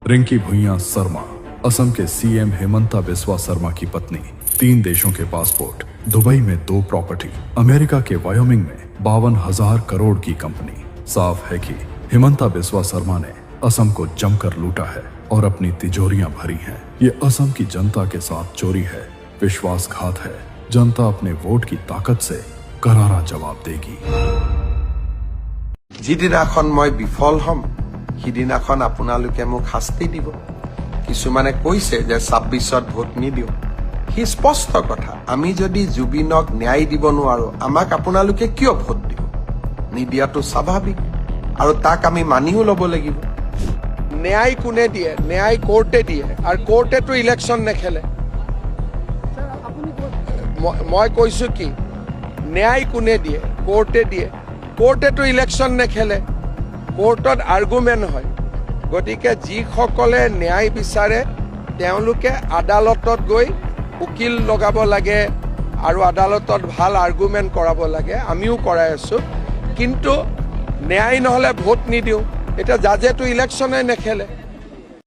रिंकी भुइयां शर्मा, असम के CM Hemanta Biswa Sharma की पत्नी, 3 देशों के passport, Dubai में 2 प्रॉपर्टी, अमेरिका के वायोमिंग में 52,000 करोड़ की कंपनी। साफ है कि हेमंता बिस्वा शर्मा ने असम को जमकर लूटा है और अपनी तिजोरियां भरी हैं। ये असम की जनता के साथ चोरी है, विश्वासघात है। जनता अपने वोट की ताकत से करारा जवाब देगी। যিদিনাখন মই বিফল হম সিদিনাখন আপোনালোকে মোক শাস্তি দিব। কিছুমানে কৈছে যে 26ত ভোট নিদিও, সি স্পষ্ট কথা। আমি যদি জুবিনক ন্যায় দিব নোৱাৰো, আমাক আপোনালোকে কিয় ভোট দিব? নিদিয়াটো স্বাভাৱিক আৰু তাক আমি মানিও ল'ব লাগিব। ন্যায় কোনে দিয়ে? ন্যায় কোৰ্টে দিয়ে, আৰু কোৰ্টেটো ইলেকশ্যন নেখেলে। মই কৈছো কি, ন্যায় কোনে দিয়ে? কোৰ্টে দিয়ে। কোৰ্টেটো ইলেকশ্যন নেখেলে, কোৰ্টত আৰ্গুমেণ্ট হয়। গতিকে যিসকলে ন্যায় বিচাৰে তেওঁলোকে আদালতত গৈ উকিল লগাব লাগে আৰু আদালতত ভাল আৰ্গুমেণ্ট কৰাব লাগে। আমিও কৰাই আছো, কিন্তু ন্যায় নহ'লে ভোট নিদিওঁ। এতিয়া জাজেতো ইলেকশ্যনে নেখেলে।